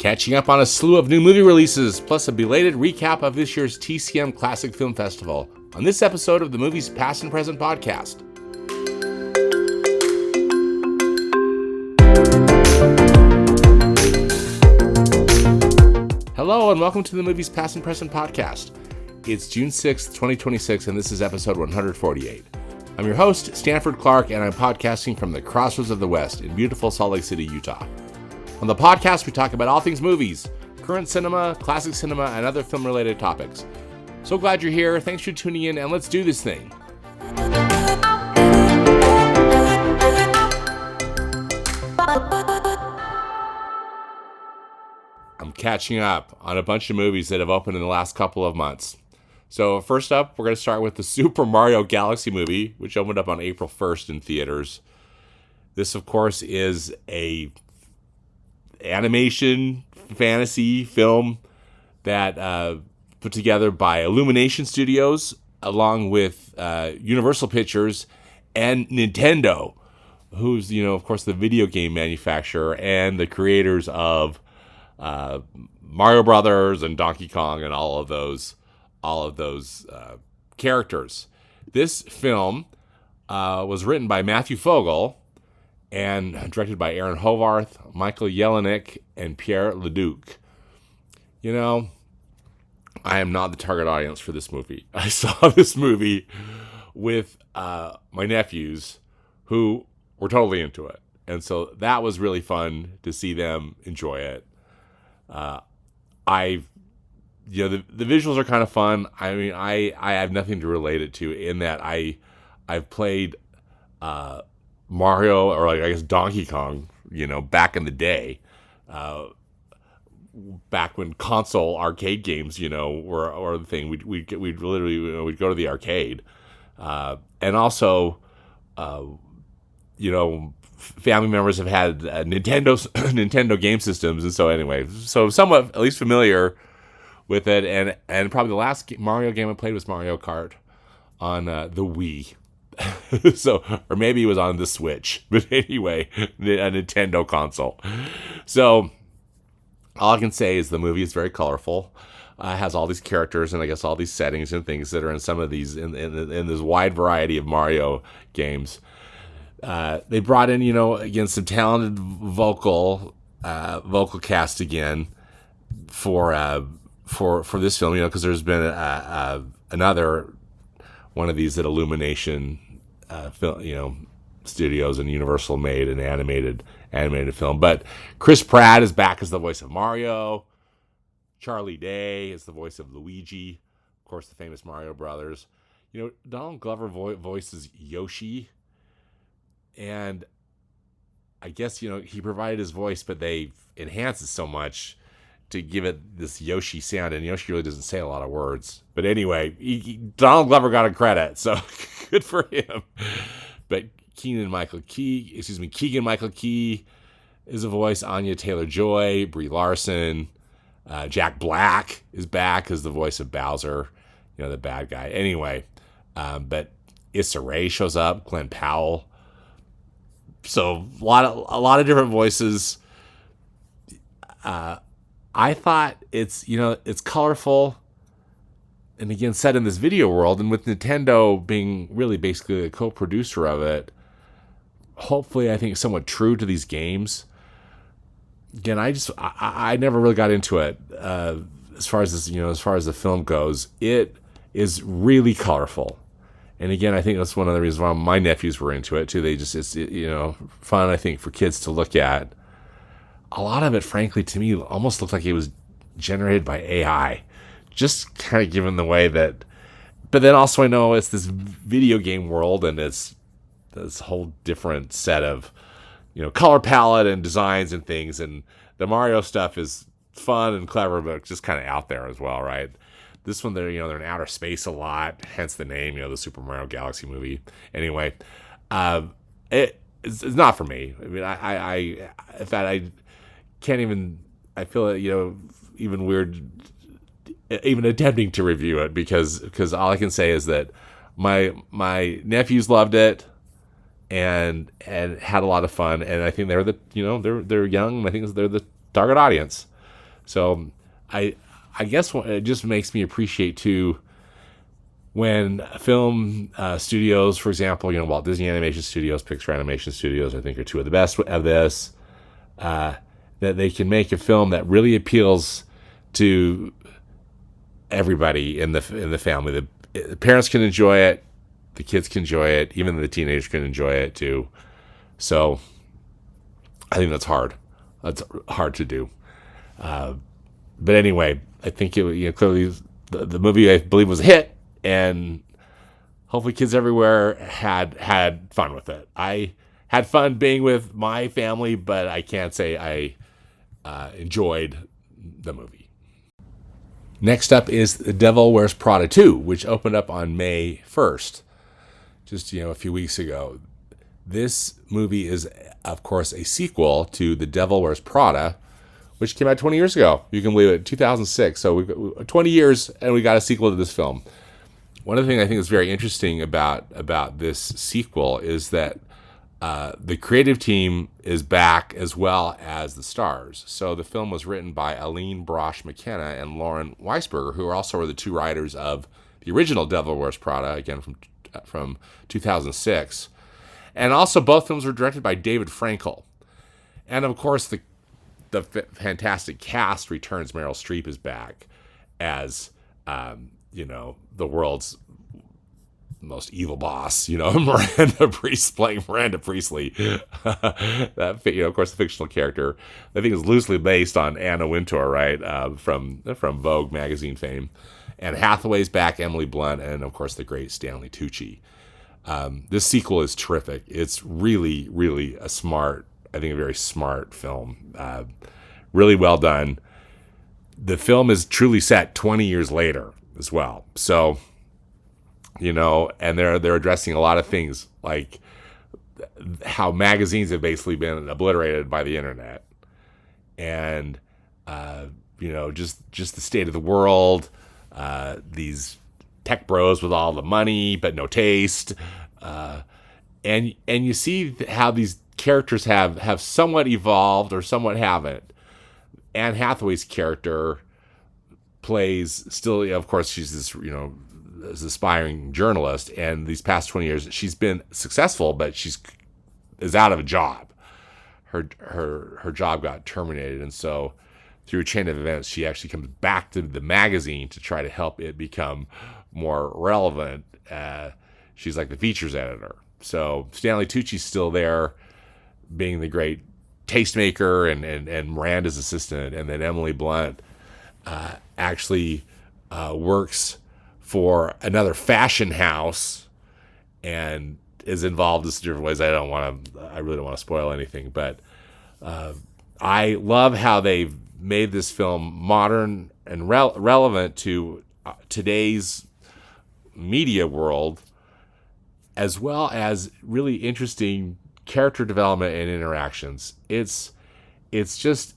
Catching up on a slew of new movie releases, plus a belated recap of this year's TCM Classic Film Festival on this episode of the Movies Past and Present podcast. Hello and welcome to the Movies Past and Present podcast. It's June 6th, 2026, and this is episode 148. I'm your host, Stanford Clark, and I'm podcasting from the Crossroads of the West in beautiful Salt Lake City, Utah. On the podcast, we talk about all things movies, current cinema, classic cinema, and other film-related topics. So glad you're here. Thanks for tuning in, and let's do this thing. I'm catching up on a bunch of movies that have opened in the last couple of months. So first up, we're going to start with the Super Mario Galaxy movie, which opened up on April 1st in theaters. This, of course, is a animation fantasy film that put together by Illumination Studios, along with Universal Pictures and Nintendo, who's, of course, the video game manufacturer and the creators of Mario Brothers and Donkey Kong and all of those characters. This film was written by Matthew Fogel and directed by Aaron Hovarth, Michael Jelinek, and Pierre Leduc. I am not the target audience for this movie. I saw this movie with my nephews who were totally into it. And so that was really fun to see them enjoy it. The visuals are kind of fun. I mean, I have nothing to relate it to in that I've played Mario, or I guess Donkey Kong, back in the day, back when console arcade games, were the thing. We'd literally we'd go to the arcade, and also, family members have had Nintendo game systems, and so anyway, so somewhat at least familiar with it, and probably the last Mario game I played was Mario Kart on the Wii. So, or maybe it was on the Switch, but anyway, a Nintendo console. So, all I can say is the movie is very colorful. Has all these characters and I guess all these settings and things that are in some of these in this wide variety of Mario games. They brought in, again, some talented vocal cast again for this film, because there's been another one of these that Illumination, Studios and Universal made an animated film. But Chris Pratt is back as the voice of Mario. Charlie Day is the voice of Luigi, of course, the famous Mario Brothers. Donald Glover voices Yoshi, and I guess he provided his voice, but they enhanced it so much to give it this Yoshi sound, and Yoshi really doesn't say a lot of words. But anyway, Donald Glover got a credit, so good for him. But Keegan Michael Key is a voice. Anya Taylor-Joy, Brie Larson, Jack Black is back as the voice of Bowser, the bad guy. Anyway, but Issa Rae shows up, Glenn Powell. So a lot of different voices. I thought it's colorful, and again set in this video world, and with Nintendo being really basically a co-producer of it, hopefully I think somewhat true to these games. Again, I never really got into it as far as this, as far as the film goes. It is really colorful, and again, I think that's one of the reasons why my nephews were into it too. It's fun, I think, for kids to look at. A lot of it, frankly, to me, almost looked like it was generated by AI, just kind of given the way that. But then also, I know it's this video game world, and it's this whole different set of, color palette and designs and things. And the Mario stuff is fun and clever, but just kind of out there as well, right? This one, they're in outer space a lot, hence the name, the Super Mario Galaxy movie. Anyway, it's not for me. I mean, in fact, I can't even. I feel it, even weird, even attempting to review it because all I can say is that my nephews loved it and had a lot of fun, and I think they're the they're young, and I think they're the target audience. So I guess it just makes me appreciate too when film studios, for example, Walt Disney Animation Studios, Pixar Animation Studios, I think are two of the best of this, that they can make a film that really appeals to everybody in the family. The parents can enjoy it, the kids can enjoy it, even the teenagers can enjoy it too. So I think that's hard. That's hard to do. But anyway, I think it clearly the movie, I believe, was a hit, and hopefully kids everywhere had fun with it. I had fun being with my family, but I can't say I enjoyed the movie. Next up is The Devil Wears Prada 2, which opened up on May 1st, just a few weeks ago. This movie is, of course, a sequel to The Devil Wears Prada, which came out 20 years ago. You can believe it, 2006. So we've got 20 years, and we got a sequel to this film. One of the things I think is very interesting about this sequel is that the creative team is back as well as the stars. So the film was written by Aline Brosh McKenna and Lauren Weisberger, who are also the two writers of the original Devil Wears Prada, again from 2006. And also both films were directed by David Frankel. And of course, the fantastic cast returns. Meryl Streep is back as, the world's most evil boss, Miranda playing Miranda Priestley. That, of course, the fictional character, I think, is loosely based on Anna Wintour, right, from Vogue magazine fame. And Hathaway's back, Emily Blunt, and, of course, the great Stanley Tucci. This sequel is terrific. It's really, really a very smart film. Really well done. The film is truly set 20 years later as well. So, and they're addressing a lot of things, like how magazines have basically been obliterated by the internet, and just the state of the world. These tech bros with all the money but no taste, and you see how these characters have somewhat evolved or somewhat haven't. Anne Hathaway's character plays still, of course, she's this this aspiring journalist, and these past 20 years she's been successful, but is out of a job. Her job got terminated, and so through a chain of events, she actually comes back to the magazine to try to help it become more relevant. She's like the features editor. So Stanley Tucci's still there, being the great tastemaker and Miranda's assistant, and then Emily Blunt actually works for another fashion house and is involved in different ways. I really don't want to spoil anything, but I love how they've made this film modern and relevant to today's media world, as well as really interesting character development and interactions. It's just,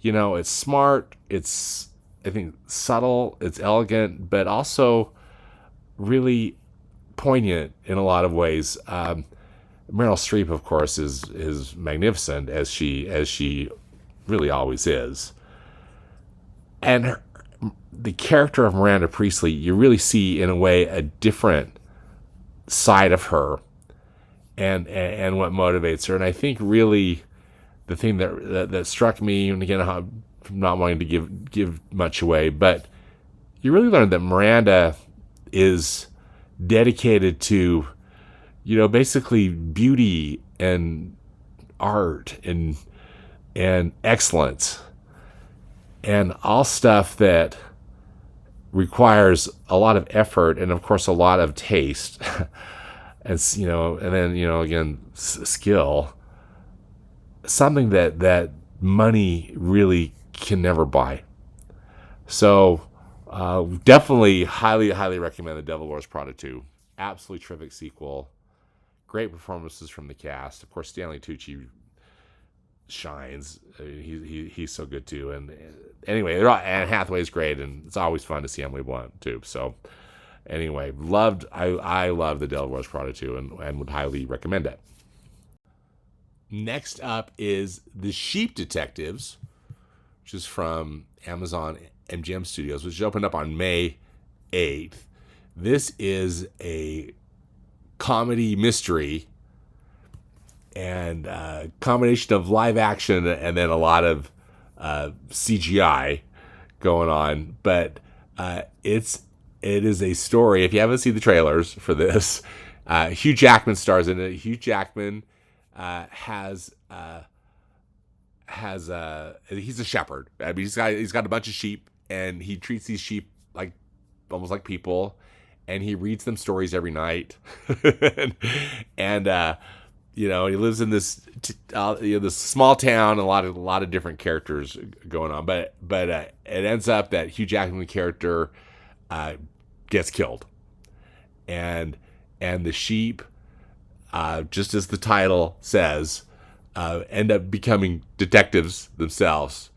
it's smart, it's, I think, subtle, it's elegant, but also really poignant in a lot of ways. Meryl Streep, of course, is magnificent, as she really always is. And the character of Miranda Priestley, you really see, in a way, a different side of her, and what motivates her. And I think really the thing that struck me, and again, I'm not wanting to give much away, but you really learn that Miranda is dedicated to, basically beauty and art and excellence, and all stuff that requires a lot of effort and, of course, a lot of taste, and then again, skill. Something that money really can never buy. So definitely highly recommend The Devil Wears Prada 2. Absolutely terrific sequel. Great performances from the cast. Of course, Stanley Tucci shines. He's so good too. And anyway, Anne Hathaway's great, and it's always fun to see Emily Blunt too. So anyway, I love The Devil Wears Prada 2 and would highly recommend it. Next up is The Sheep Detectives, which is from Amazon MGM Studios, which opened up on May 8th. This is a comedy mystery and combination of live action and then a lot of CGI going on. But it is a story. If you haven't seen the trailers for this, Hugh Jackman stars in it. Hugh Jackman has he's a shepherd. I mean, he's got a bunch of sheep, and he treats these sheep like almost like people, and he reads them stories every night. and he lives in this this small town, and a lot of different characters going on. But it ends up that Hugh Jackman character gets killed, and the sheep, just as the title says, end up becoming detectives themselves,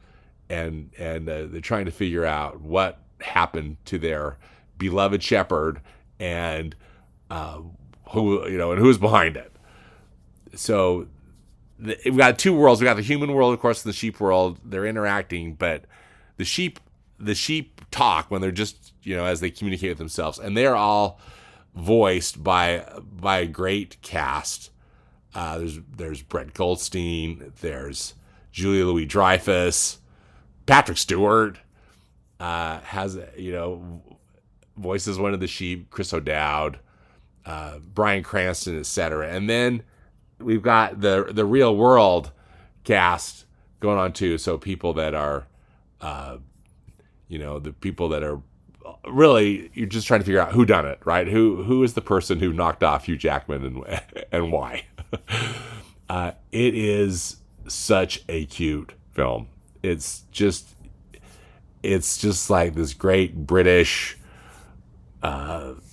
and they're trying to figure out what happened to their beloved shepherd and who's behind it. So we've got two worlds. We got the human world, of course, and the sheep world. They're interacting, but the sheep talk when they're just as they communicate with themselves, and they're all voiced by a great cast. There's Brett Goldstein, there's Julia Louis-Dreyfus, Patrick Stewart has voices one of the sheep, Chris O'Dowd, Bryan Cranston, etc. And then we've got the real world cast going on too. So people that are, the people that are really, you're just trying to figure out who done it, right? Who is the person who knocked off Hugh Jackman and why? It is such a cute film. It's just like this great British.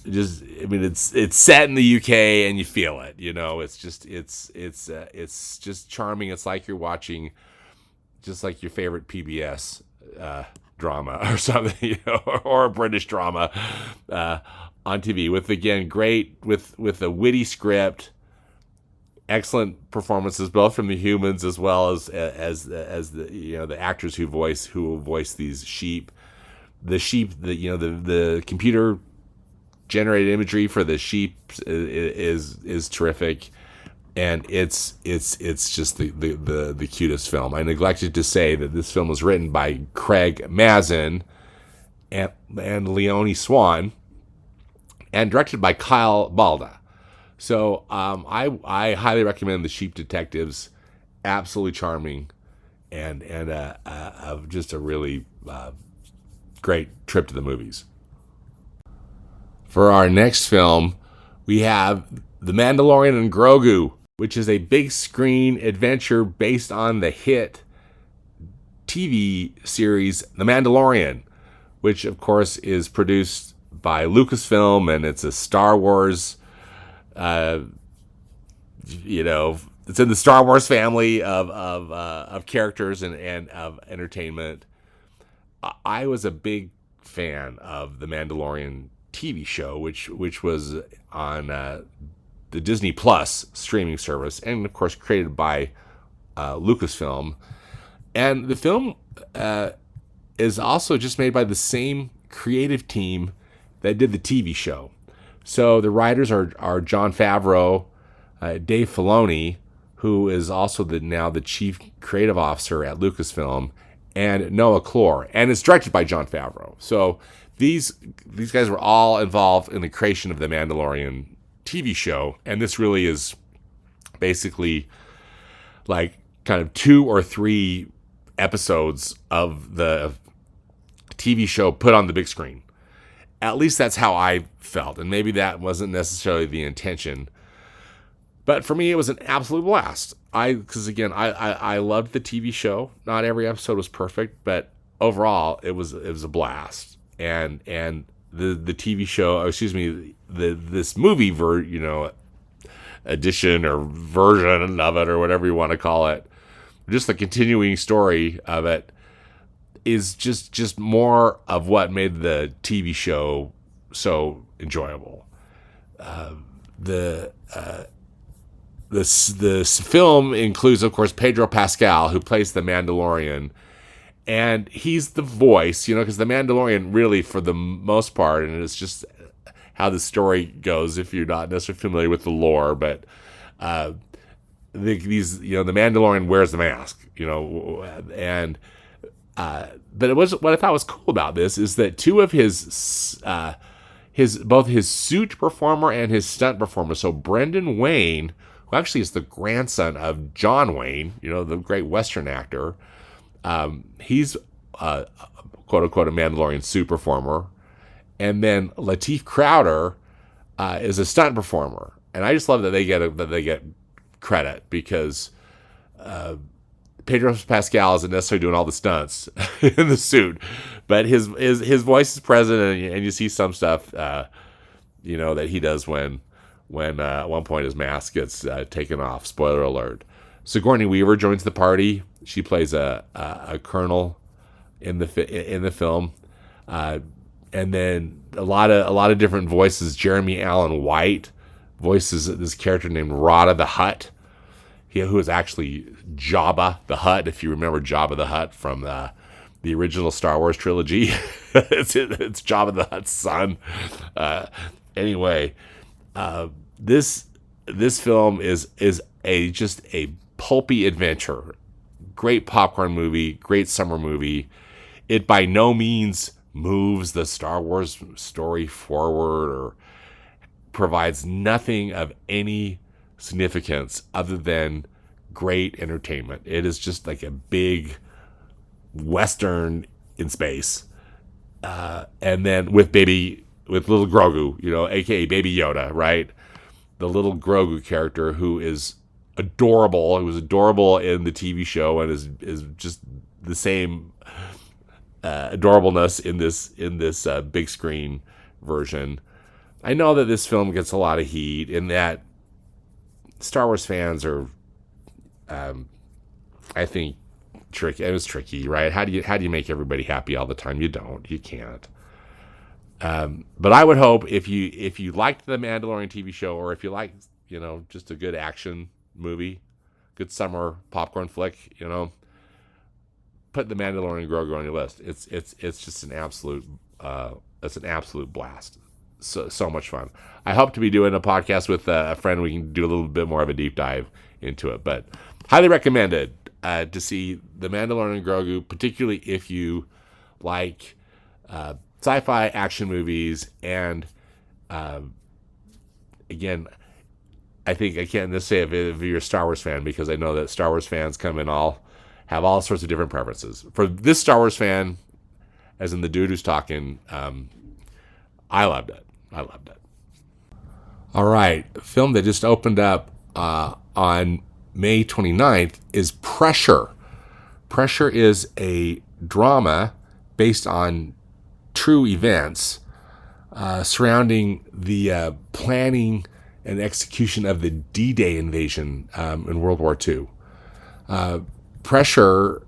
It's set in the UK and you feel it. It's just charming. It's like you're watching, just like your favorite PBS drama or something, or a British drama on TV with a witty script, excellent performances both from the humans as well as the actors who will voice these sheep. The sheep, the computer generated imagery for the sheep is terrific, and it's just the cutest film. I neglected to say that this film was written by Craig Mazin and Leonie Swan, and directed by Kyle Balda. So I highly recommend The Sheep Detectives. Absolutely charming, and just a really great trip to the movies. For our next film, we have The Mandalorian and Grogu, which is a big screen adventure based on the hit TV series The Mandalorian, which of course is produced by Lucasfilm, and it's a Star Wars, it's in the Star Wars family of characters and of entertainment. I was a big fan of The Mandalorian TV show, which was on the Disney Plus streaming service, and of course created by Lucasfilm. And the film is also just made by the same creative team that did the TV show. So the writers are Jon Favreau, Dave Filoni, who is also now the chief creative officer at Lucasfilm, and Noah Clore, and it's directed by Jon Favreau. So these guys were all involved in the creation of the Mandalorian TV show, and this really is basically like kind of 2 or 3 episodes of the TV show put on the big screen. At least that's how I felt, and maybe that wasn't necessarily the intention. But for me, it was an absolute blast. Because again, I loved the TV show. Not every episode was perfect, but overall, it was a blast. And the TV show, this movie edition or version of it, or whatever you want to call it, just the continuing story of it, is just more of what made the TV show so enjoyable. This film includes, of course, Pedro Pascal, who plays the Mandalorian, And he's the voice, because the Mandalorian really, for the most part, and it's just how the story goes if you're not necessarily familiar with the lore, but the Mandalorian wears the mask, and but it was what I thought was cool about this is that two of both his suit performer and his stunt performer. So Brendan Wayne, who actually is the grandson of John Wayne, the great Western actor, he's quote unquote a Mandalorian suit performer, and then Lateef Crowder is a stunt performer, and I just love that they get credit because Pedro Pascal isn't necessarily doing all the stunts in the suit, but his voice is present, and you see some stuff, that he does when at one point his mask gets taken off. Spoiler alert. Sigourney Weaver joins the party. She plays a colonel in the film, and then a lot of different voices. Jeremy Allen White voices this character named Rada the Hutt, who is actually Jabba the Hutt, if you remember Jabba the Hutt from the original Star Wars trilogy. it's Jabba the Hutt's son. Anyway, this film is just a pulpy adventure. Great popcorn movie, great summer movie. It by no means moves the Star Wars story forward or provides nothing of any significance other than great entertainment. It is just like a big Western in space. And then with little Grogu, aka Baby Yoda, right? The little Grogu character who is adorable. He was adorable in the TV show and is just the same adorableness in this big screen version. I know that this film gets a lot of heat in that Star Wars fans are, I think, tricky. It was tricky, right? How do you make everybody happy all the time? You don't. You can't. But I would hope if you liked the Mandalorian TV show, or if you like, just a good action movie, good summer popcorn flick, put the Mandalorian Grogu on your list. It's just an absolute blast. So much fun. I hope to be doing a podcast with a friend. We can do a little bit more of a deep dive into it, but highly recommended to see the Mandalorian Grogu, particularly if you like sci-fi action movies. And again, I think I can't just say if you're a Star Wars fan, because I know that Star Wars fans have all sorts of different preferences. For this Star Wars fan, as in the dude who's talking, I loved it. All right, a film that just opened up on May 29th is Pressure. Pressure is a drama based on true events surrounding the planning and execution of the D-Day invasion in World War II. Pressure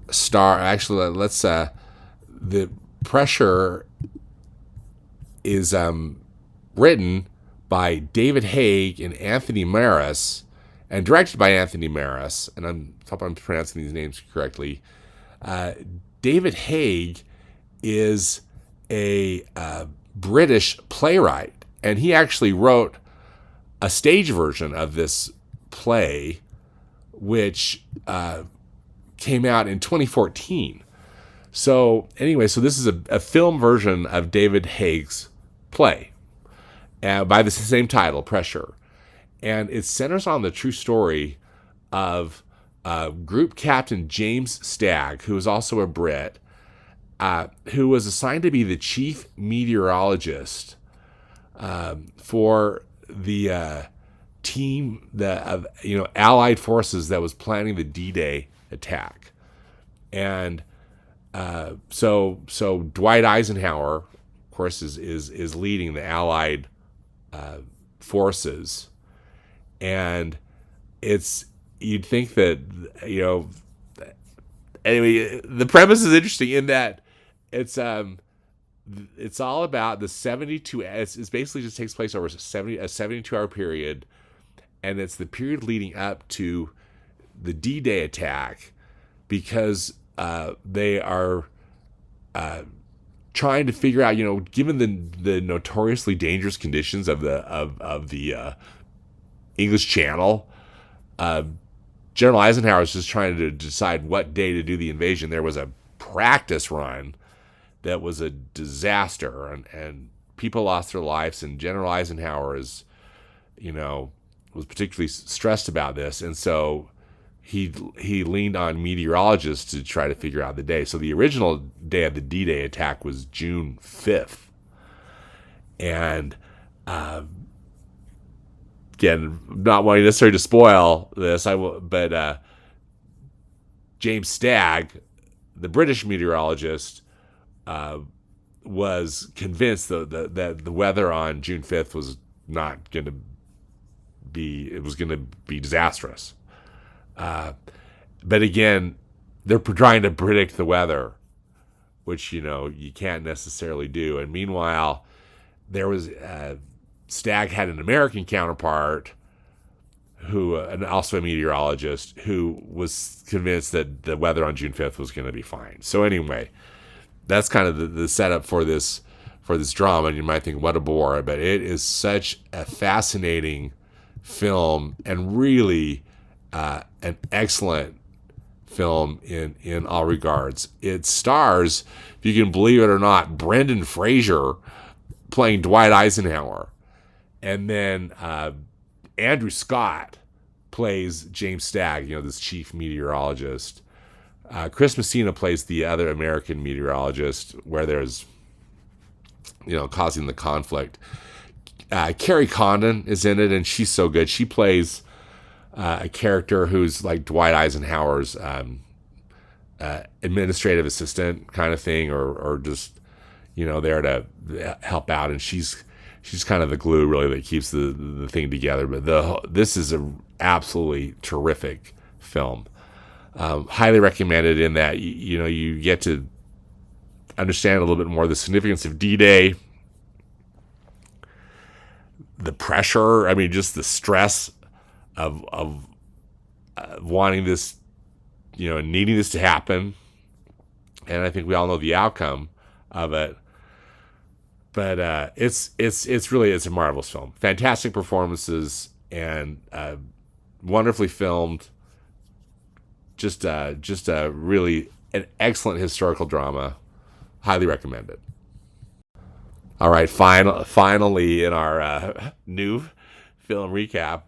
the Pressure is written by David Haig and Anthony Maris, and directed by Anthony Maris, and I hope I'm pronouncing these names correctly. David Haig is a British playwright, and he actually wrote a stage version of this play, which came out in 2014. So anyway, this is a film version of David Haig's play by the same title, Pressure. And it centers on the true story of Group Captain James Stagg, who is also a Brit, who was assigned to be the chief meteorologist for the team of Allied forces that was planning the D-Day attack. And so Dwight Eisenhower, of course, is leading the Allied forces, and you'd think that anyway, the premise is interesting in that it's all about the 72. It's basically just takes place over a 72-hour period, and it's the period leading up to the D-Day attack, because they are trying to figure out, given the notoriously dangerous conditions of the English Channel, General Eisenhower is just trying to decide what day to do the invasion. There was a practice run that was a disaster, and people lost their lives. And General Eisenhower was particularly stressed about this, and so he leaned on meteorologists to try to figure out the day. So the original day of the D-Day attack was June 5th, and again, not wanting necessarily to spoil this, but James Stagg, the British meteorologist, was convinced that the weather on June 5th was not going to be, it was going to be disastrous. But again, they're trying to predict the weather, which, you can't necessarily do. And meanwhile, there was, Stagg had an American counterpart who, and also a meteorologist, who was convinced that the weather on June 5th was going to be fine. So anyway, that's kind of the setup for this drama. And you might think, what a bore, but it is such a fascinating film, and really an excellent film in all regards. It stars, if you can believe it or not, Brendan Fraser playing Dwight Eisenhower, and then Andrew Scott plays James Stagg, this chief meteorologist. Chris Messina plays the other American meteorologist, where there's, causing the conflict. Carrie Condon is in it, and she's so good. She plays a character who's like Dwight Eisenhower's administrative assistant kind of thing, or just, there to help out. And she's kind of the glue, really, that keeps the thing together. But this is a absolutely terrific film. Highly recommended in that, you get to understand a little bit more the significance of D-Day, the pressure, just the stress of wanting this, needing this to happen. And I think we all know the outcome of it. But it's a marvelous film. Fantastic performances, and wonderfully filmed. Just a really an excellent historical drama. Highly recommended. All right, finally in our new film recap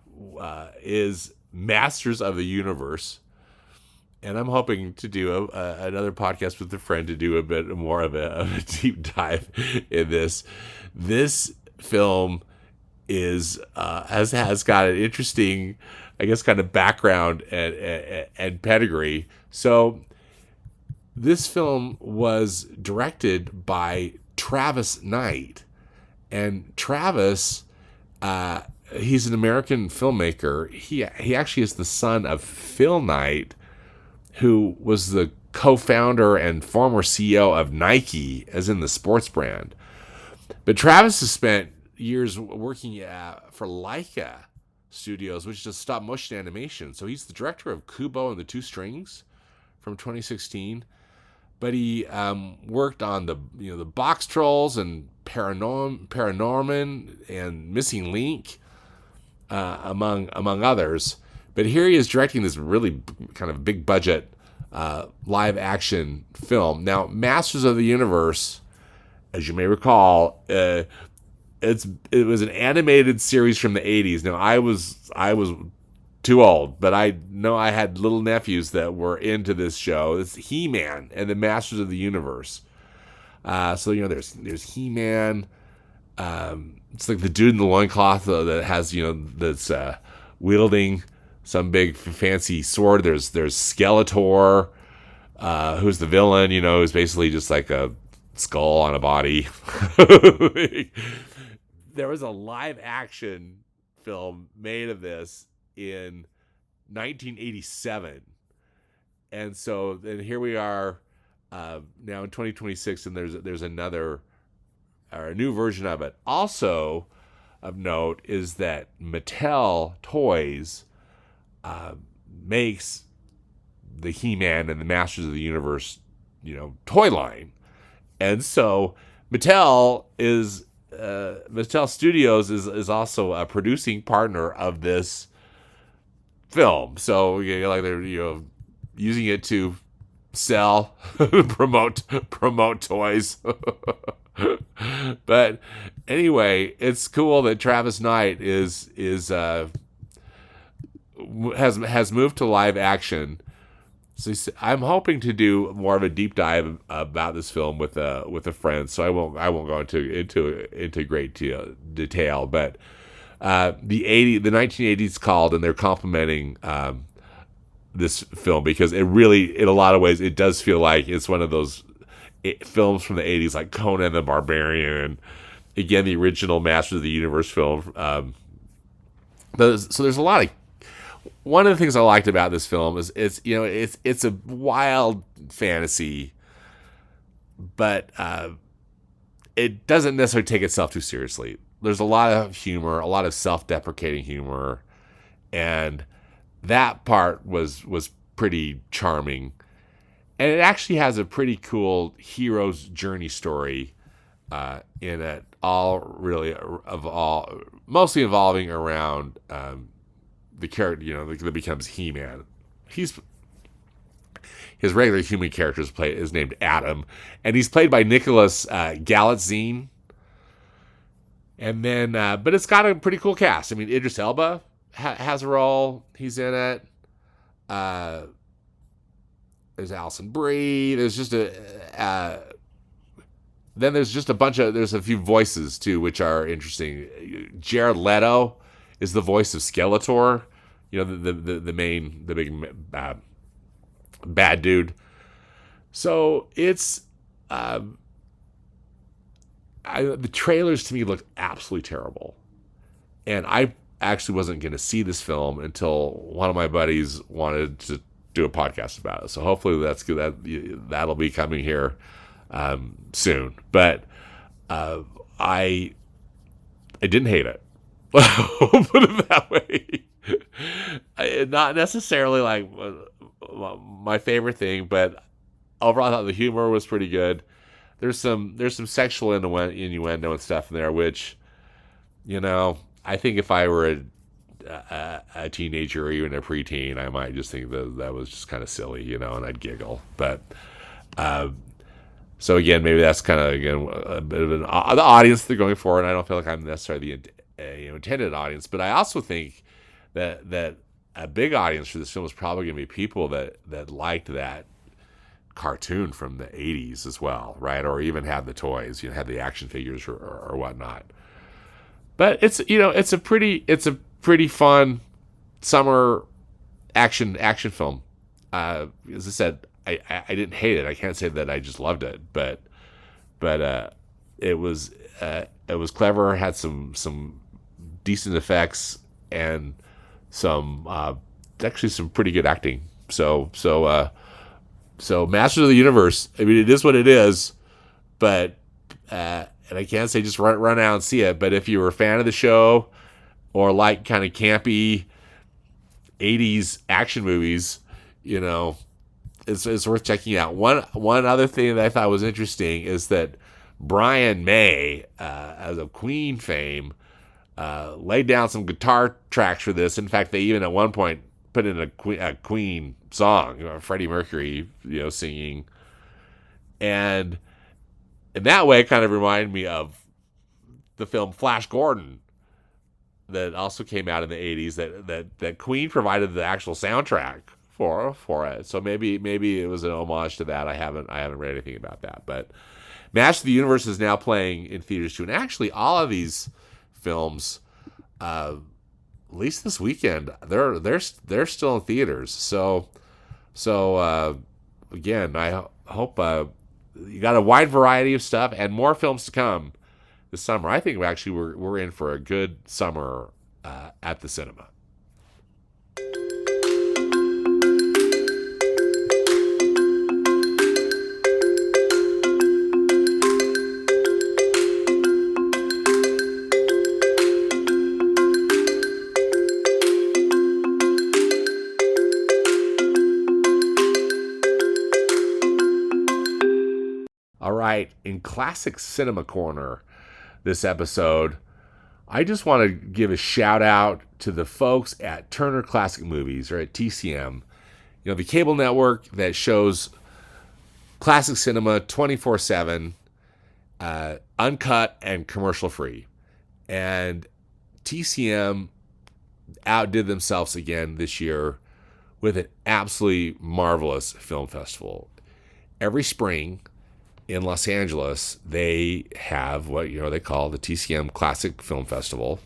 is Masters of the Universe. And I'm hoping to do another podcast with a friend to do a bit more of a deep dive in this. This film has got an interesting, I guess, kind of background and pedigree. So this film was directed by Travis Knight, and Travis, he's an American filmmaker. He actually is the son of Phil Knight, who was the co-founder and former CEO of Nike, as in the sports brand. But Travis has spent years working for Leica Studios, which does stop motion animation. So he's the director of Kubo and the Two Strings from 2016. But he worked on the Box Trolls and Paranorman and Missing Link, among others. But here he is directing this really kind of big budget live action film. Now, Masters of the Universe, as you may recall, it was an animated series from the 80s. Now, I was too old, but I know I had little nephews that were into this show. It's He-Man and the Masters of the Universe. So there's He-Man. It's like the dude in the loincloth that has that's wielding some big fancy sword. There's Skeletor, who's the villain. Who's basically just like a skull on a body. There was a live action film made of this in 1987, and so then here we are now in 2026, and there's another or a new version of it. Also of note is that Mattel Toys makes the He-Man and the Masters of the Universe, toy line. And so Mattel Studios is also a producing partner of this film. So like they're using it to sell, promote toys. But anyway, it's cool that Travis Knight has moved to live action. So I'm hoping to do more of a deep dive about this film with a friend. So I won't go into great detail. But the 1980s called, and they're complimenting this film because it really, in a lot of ways, it does feel like it's one of those films from the 80s, like Conan the Barbarian. Again, the original Masters of the Universe film. So there's a lot of. One of the things I liked about this film is it's a wild fantasy, but it doesn't necessarily take itself too seriously. There's a lot of humor, a lot of self-deprecating humor, and that part was pretty charming. And it actually has a pretty cool hero's journey story in it, mostly involving around the character, that becomes He-Man. His regular human character is named Adam, and he's played by Nicholas Galitzine. And then, but it's got a pretty cool cast. I mean, Idris Elba has a role; he's in it. There's Alison Brie. There's just then there's just there's a few voices too, which are interesting. Jared Leto is the voice of Skeletor, the big bad dude. So it's the trailers to me looked absolutely terrible, and I actually wasn't going to see this film until one of my buddies wanted to do a podcast about it. So hopefully that's good. That'll be coming here soon. But I didn't hate it. Put it that way. Not necessarily like my favorite thing, but overall I thought the humor was pretty good. There's some sexual innuendo and stuff in there, which, I think if I were a teenager or even a preteen, I might just think that was just kind of silly, and I'd giggle. But so again, maybe that's kind of a bit of the audience they're going for, and I don't feel like I'm necessarily the intended audience. But I also think that a big audience for this film is probably going to be people that liked that cartoon from the 80s as well, right? Or even had the toys, had the action figures or whatnot. But it's a pretty fun summer action film. As I said, I didn't hate it. I can't say that I just loved it, but it was clever. Had some decent effects and actually some pretty good acting. So Masters of the Universe, I mean, it is what it is, but and I can't say just run out and see it, but if you were a fan of the show or like kind of campy 80s action movies, it's worth checking out. One other thing that I thought was interesting is that Brian May, as of Queen fame, laid down some guitar tracks for this. In fact, they even at one point put in a Queen song, Freddie Mercury, singing, and in that way, it kind of reminded me of the film Flash Gordon that also came out in the 80s. That Queen provided the actual soundtrack for it. So maybe it was an homage to that. I haven't read anything about that, but Master of the Universe is now playing in theaters too, and actually all of these films, at least this weekend, they're still in theaters. So again, I hope you got a wide variety of stuff and more films to come this summer. I think we're in for a good summer at the cinema. right, in Classic Cinema Corner this episode, I just want to give a shout out to the folks at Turner Classic Movies, or at TCM. You know, the cable network that shows classic cinema 24/7, uncut and commercial free. And TCM outdid themselves again this year with an absolutely marvelous film festival. Every spring in Los Angeles, they have what they call the TCM Classic Film Festival,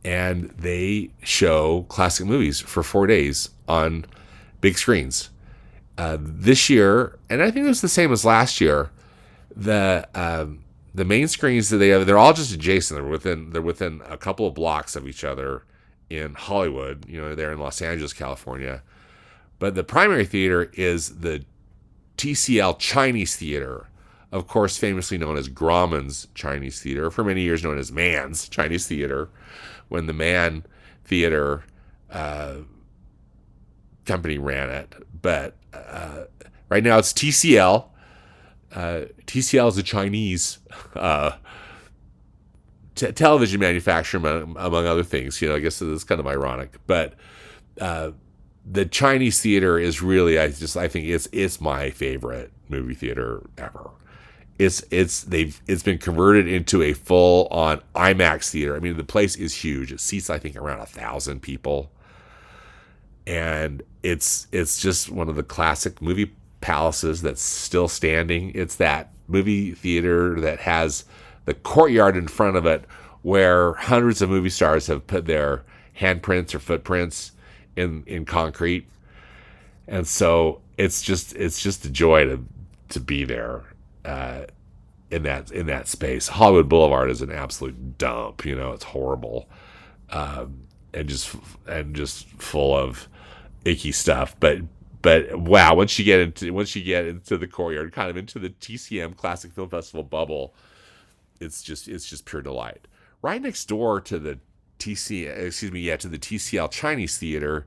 and they show classic movies for 4 days on big screens. This year, and I think it was the same as last year, the main screens that they have, they're all just adjacent. They're within a couple of blocks of each other in Hollywood. They're in Los Angeles, California. But the primary theater is the TCL Chinese Theater, of course, famously known as Grauman's Chinese Theater, for many years known as Mann's Chinese Theater, when the Mann Theater company ran it. But right now it's TCL. TCL is a Chinese television manufacturer, among other things. I guess it's kind of ironic, but the Chinese theater is really, I think it's my favorite movie theater ever. It's been converted into a full on IMAX theater. I mean, the place is huge. It seats, I think, around 1,000 people, and it's just one of the classic movie palaces that's still standing. It's that movie theater that has the courtyard in front of it where hundreds of movie stars have put their handprints or footprints in concrete. And so it's just a joy to be there in that space. Hollywood Boulevard is an absolute dump. It's horrible, and just full of icky stuff. But wow, once you get into the courtyard, kind of into the TCM Classic Film Festival bubble, it's just pure delight. Right next door to the TCL Chinese Theater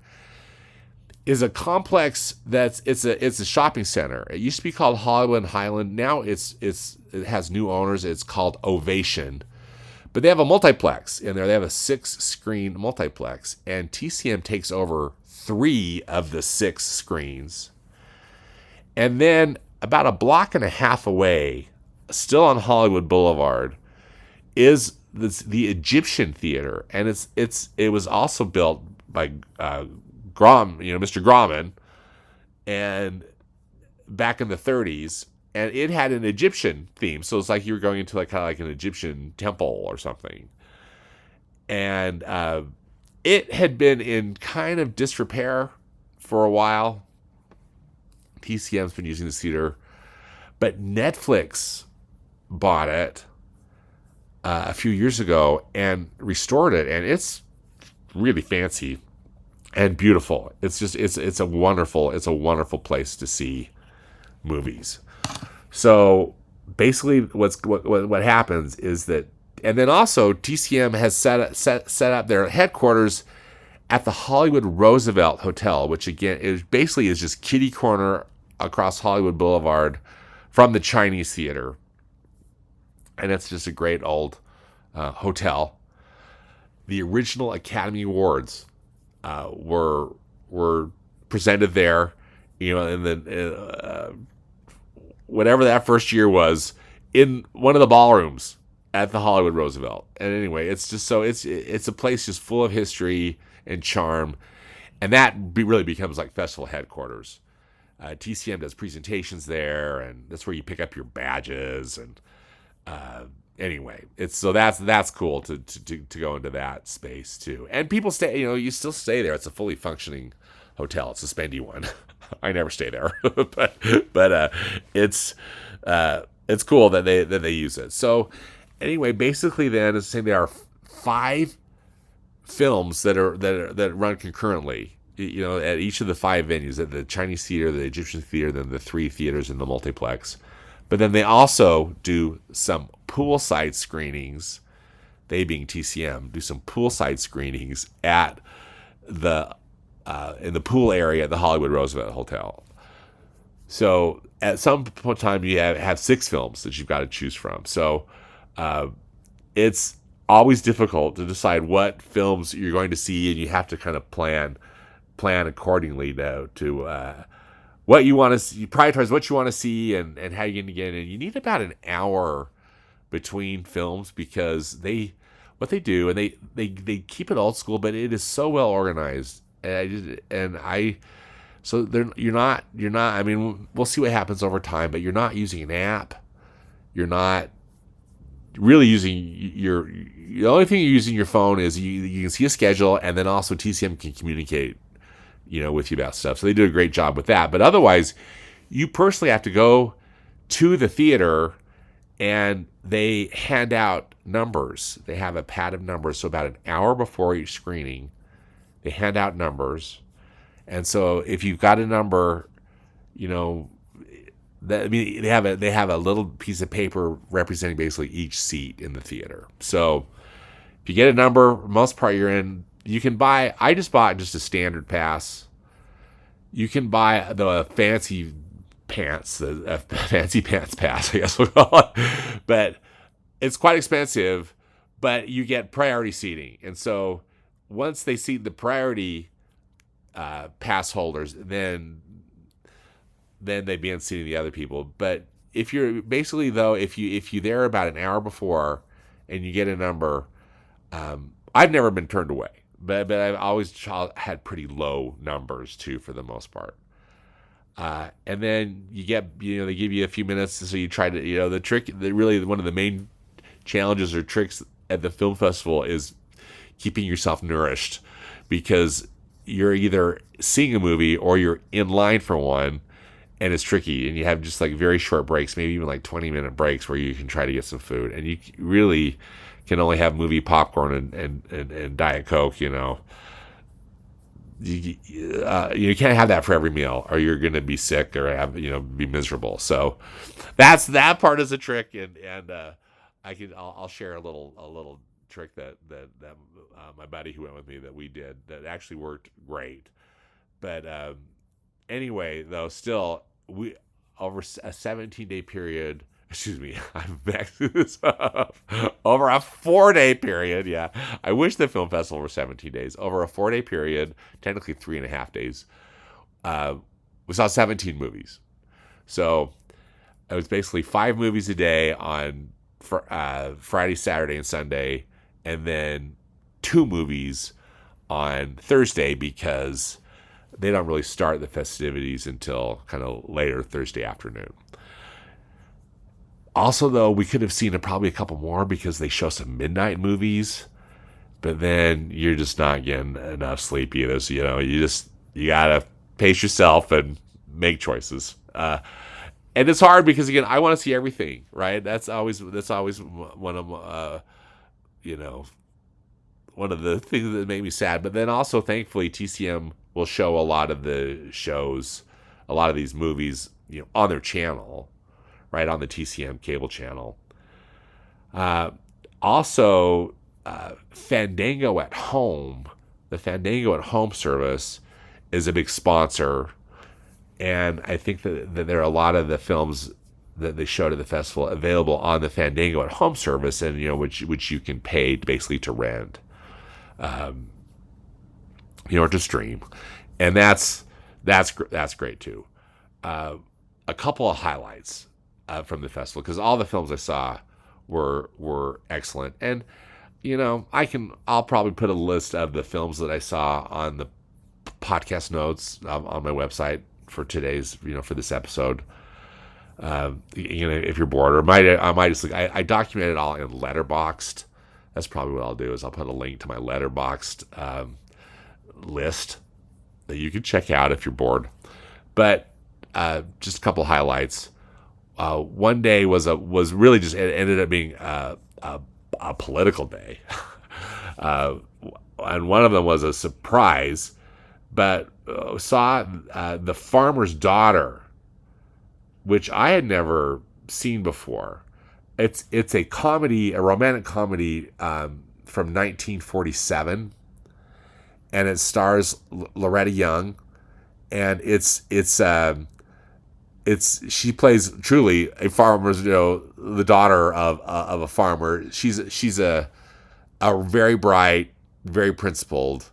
is a complex it's a shopping center. It used to be called Hollywood Highland. Now it has new owners. It's called Ovation. But they have a multiplex in there. They have a 6-screen multiplex, and TCM takes over 3 of the 6 screens. And then about a block and a half away, still on Hollywood Boulevard, is the Egyptian Theater, and it was also built by Mr. Grauman, and back in the 30s, and it had an Egyptian theme, so it's like you were going into kind of like an Egyptian temple or something. And it had been in kind of disrepair for a while. TCM's been using this theater, but Netflix bought it a few years ago and restored it, and it's really fancy and beautiful. It's a wonderful place to see movies. So basically, what happens is that, and then also TCM has set up their headquarters at the Hollywood Roosevelt Hotel, which again is just kitty corner across Hollywood Boulevard from the Chinese Theater. And it's just a great old hotel. The original Academy Awards were presented there, in the whatever that first year was, in one of the ballrooms at the Hollywood Roosevelt. And anyway, it's just so it's a place just full of history and charm, and that really becomes like festival headquarters. TCM does presentations there, and that's where you pick up your badges. And anyway, that's cool to go into that space too. And people stay, you still stay there. It's a fully functioning hotel. It's a spendy one. I never stay there, but it's cool that they use it. So anyway, basically, then as I say, there are 5 films that run concurrently. At each of the 5 venues, at the Chinese Theater, the Egyptian Theater, then the 3 theaters in the multiplex. But then they also do some poolside screenings. They, being TCM, do some poolside screenings at the in the pool area at the Hollywood Roosevelt Hotel. So at some point in time, you have 6 films that you've got to choose from. So uh, it's always difficult to decide what films you're going to see, and you have to kind of plan accordingly to what you want to see, prioritize what you want to see, and how you're going to get in. And you need about an hour between films because what they do, and they keep it old school, but it is so well organized. So you're not. I mean, we'll see what happens over time, but you're not using an app. You're not really using the only thing you're using your phone is you can see a schedule, and then also TCM can communicate with you about stuff. So they do a great job with that. But otherwise, you personally have to go to the theater, and they hand out numbers. They have a pad of numbers. So about an hour before each screening, they hand out numbers. And so if you've got a number, they have a little piece of paper representing basically each seat in the theater. So if you get a number, most part you're in. You can buy. I just bought just a standard pass. You can buy the fancy pants, the fancy pants pass, I guess we'll call it. But it's quite expensive. But you get priority seating, and so once they seat the priority pass holders, then they begin seating the other people. But if you're basically though, if you there about an hour before and you get a number, I've never been turned away. But I've always had pretty low numbers too, for the most part. And then you get, they give you a few minutes, so you try to, the trick, really one of the main challenges or tricks at the film festival is keeping yourself nourished, because you're either seeing a movie or you're in line for one, and it's tricky, and you have just like very short breaks, maybe even like 20-minute breaks where you can try to get some food, and you really can only have movie popcorn and Diet Coke. You can't have that for every meal, or you're going to be sick or be miserable. So that part is a trick, and I'll share a little trick that my buddy who went with me that we did that actually worked great. But anyway, though, still we over a 17-day period. Excuse me, I'm back to this up. Over a 4-day period, yeah. I wish the film festival were 17 days. Over a 4-day period, technically 3.5 days, we saw 17 movies. So it was basically 5 movies a day on Friday, Saturday, and Sunday, and then 2 movies on Thursday, because they don't really start the festivities until kind of later Thursday afternoon. Also, though, we could have seen probably a couple more because they show some midnight movies, but then you're just not getting enough sleep either. So, you gotta pace yourself and make choices. And it's hard because, again, I want to see everything, right? That's always one of one of the things that make me sad. But then also, thankfully, TCM will show a lot of the shows, a lot of these movies, on their channel, right, on the TCM cable channel. Also, Fandango at Home, the Fandango at Home service is a big sponsor, and I think that there are a lot of the films that they showed at the festival available on the Fandango at Home service, and which you can pay basically to rent, or to stream, and that's great too. A couple of highlights from the festival, because all the films I saw were excellent, and I'll probably put a list of the films that I saw on the podcast notes on my website for today's for this episode. If you're bored, or I might just I document it all in Letterboxd. That's probably what I'll do, is I'll put a link to my Letterboxd list that you can check out if you're bored. But just a couple highlights. One day was really just, it ended up being a political day, and one of them was a surprise. But saw The Farmer's Daughter, which I had never seen before. It's a comedy, a romantic comedy from 1947, and it stars Loretta Young, and it's she plays truly a farmer's, the daughter of a farmer. She's a very bright, very principled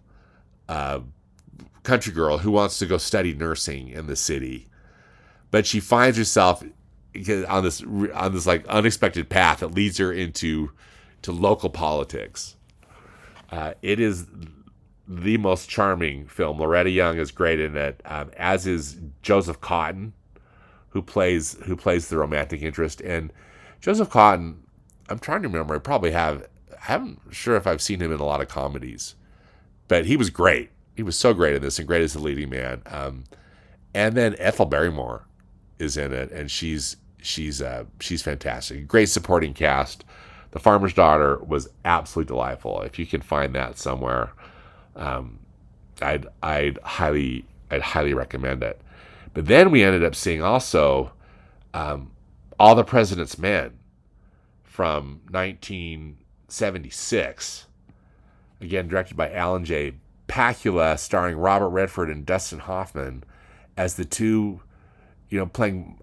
country girl who wants to go study nursing in the city, but she finds herself on this like unexpected path that leads her into to local politics. It is the most charming film. Loretta Young is great in it, as is Joseph Cotton, who plays the romantic interest. And Joseph Cotton, I'm trying to remember. I'm sure if I've seen him in a lot of comedies, but he was great. He was so great in this, and great as the leading man. And then Ethel Barrymore is in it, and she's fantastic. Great supporting cast. The Farmer's Daughter was absolutely delightful. If you can find that somewhere, I'd highly recommend it. But then we ended up seeing also All the President's Men from 1976, again directed by Alan J. Pakula, starring Robert Redford and Dustin Hoffman as the two, playing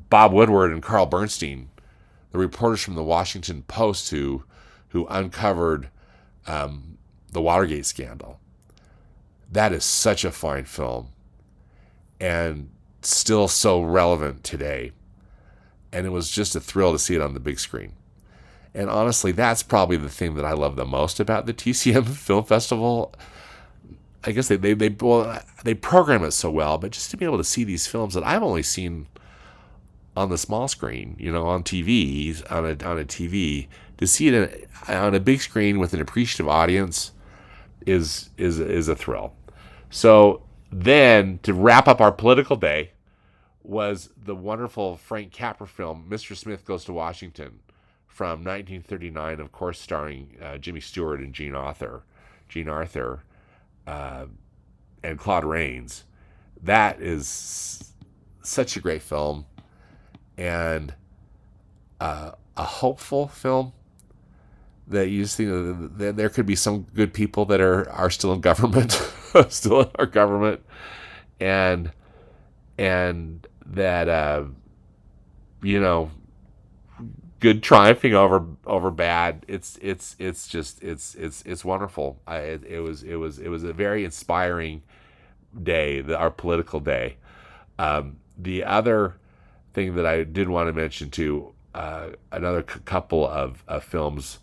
Bob Woodward and Carl Bernstein, the reporters from the Washington Post who uncovered the Watergate scandal. That is such a fine film, and still so relevant today. And it was just a thrill to see it on the big screen. And honestly, that's probably the thing that I love the most about the TCM Film Festival. I guess they program it so well, but just to be able to see these films that I've only seen on the small screen, on TV, on a TV, to see it on a big screen with an appreciative audience is a thrill. So then, to wrap up our political day, was the wonderful Frank Capra film Mr. Smith Goes to Washington from 1939, of course, starring Jimmy Stewart and Jean Arthur, and Claude Rains. That is such a great film, and a hopeful film that you just think that there could be some good people that are still in government, still in our government, and that good triumphing over bad. It's wonderful. It was a very inspiring day, our political day. The other thing that I did want to mention too, another couple of films.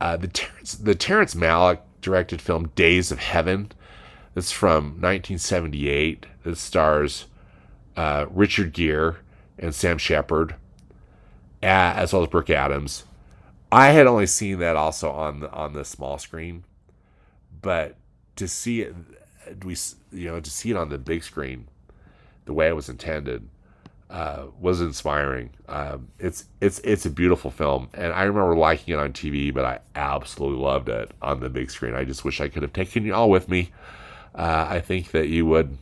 The Terrence Malick directed film Days of Heaven. It's from 1978. It stars Richard Gere and Sam Shepard, as well as Brooke Adams. I had only seen that also on the small screen, but to see it, to see it on the big screen, the way it was intended, was inspiring. It's a beautiful film, and I remember liking it on TV, but I absolutely loved it on the big screen. I just wish I could have taken you all with me. I think that you would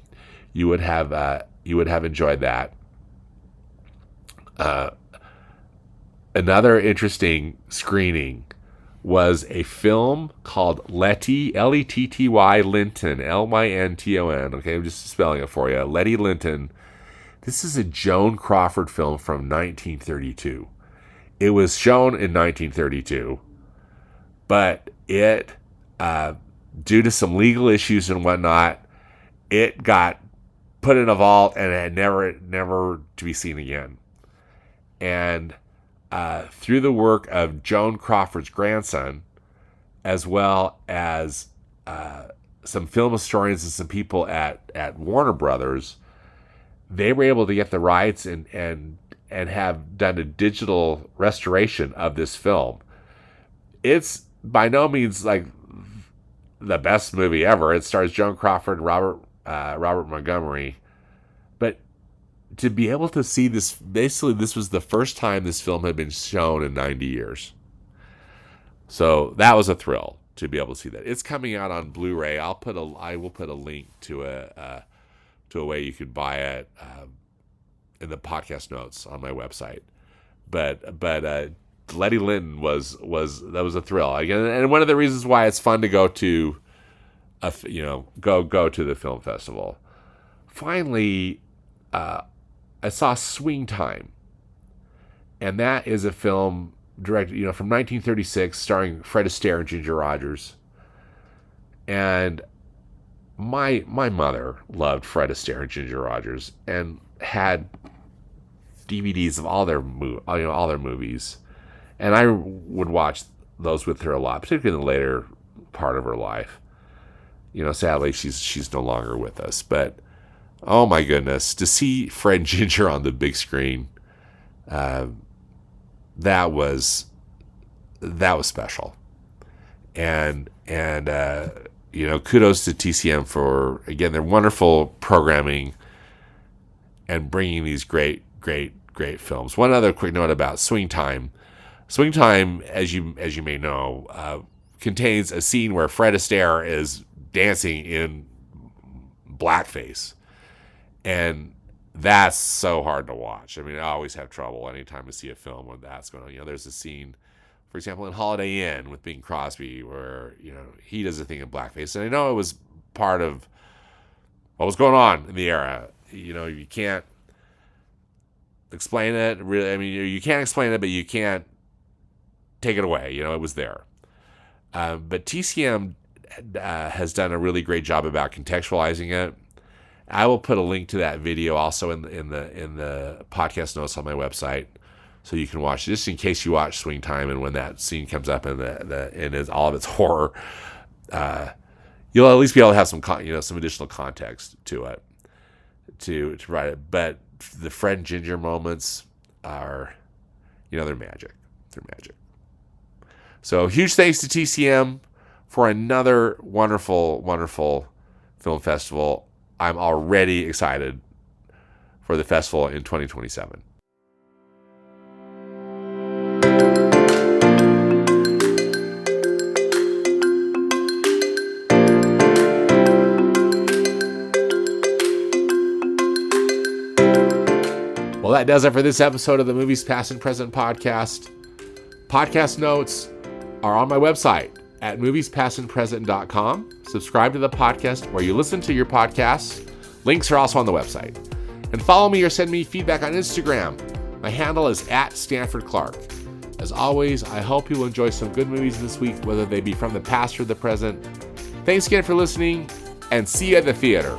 have enjoyed that. Another interesting screening was a film called Letty, Letty Linton, Lynton. Okay, I'm just spelling it for you. Letty Linton. This is a Joan Crawford film from 1932. It was shown in 1932, but it, due to some legal issues and whatnot, it got put in a vault and had never to be seen again. And through the work of Joan Crawford's grandson, as well as some film historians and some people at Warner Brothers, they were able to get the rights and have done a digital restoration of this film. It's by no means like the best movie ever. It stars Joan Crawford and Robert Montgomery. But to be able to see this, basically this was the first time this film had been shown in 90 years. So that was a thrill to be able to see that. It's coming out on Blu-ray. I will put a link to a way you could buy it in the podcast notes on my website. But Letty Linton was a thrill again, and one of the reasons why it's fun to go to go to the film festival. finally, I saw Swing Time. And that is a film directed, from 1936, starring Fred Astaire and Ginger Rogers. And my mother loved Fred Astaire and Ginger Rogers and had DVDs of all their movies. And I would watch those with her a lot, particularly in the later part of her life. Sadly, she's no longer with us. But, oh my goodness, to see Fred and Ginger on the big screen, that was special. And kudos to TCM for, again, their wonderful programming and bringing these great films. One other quick note about Swing Time. Swing Time, as you may know, contains a scene where Fred Astaire is dancing in blackface. And that's so hard to watch. I mean, I always have trouble anytime I see a film where that's going on. There's a scene, for example, in Holiday Inn with Bing Crosby where, he does a thing in blackface. And I know it was part of what was going on in the era. You can't explain it. Really, I mean, you can't explain it, but you can't take it away. It was there. But TCM has done a really great job about contextualizing it. I will put a link to that video also in the podcast notes on my website, so you can watch it, just in case you watch Swing Time, and when that scene comes up in all of its horror, you'll at least be able to have some additional context to it to write it. But the Fred and Ginger moments are, they're magic. They're magic. So huge thanks to TCM for another wonderful, wonderful film festival. I'm already excited for the festival in 2027. Well, that does it for this episode of the Movies Past and Present podcast. Podcast notes are on my website at moviespastandpresent.com. Subscribe to the podcast where you listen to your podcasts. Links are also on the website. And follow me or send me feedback on Instagram. My handle is @StanfordClark. As always, I hope you will enjoy some good movies this week, whether they be from the past or the present. Thanks again for listening, and see you at the theater.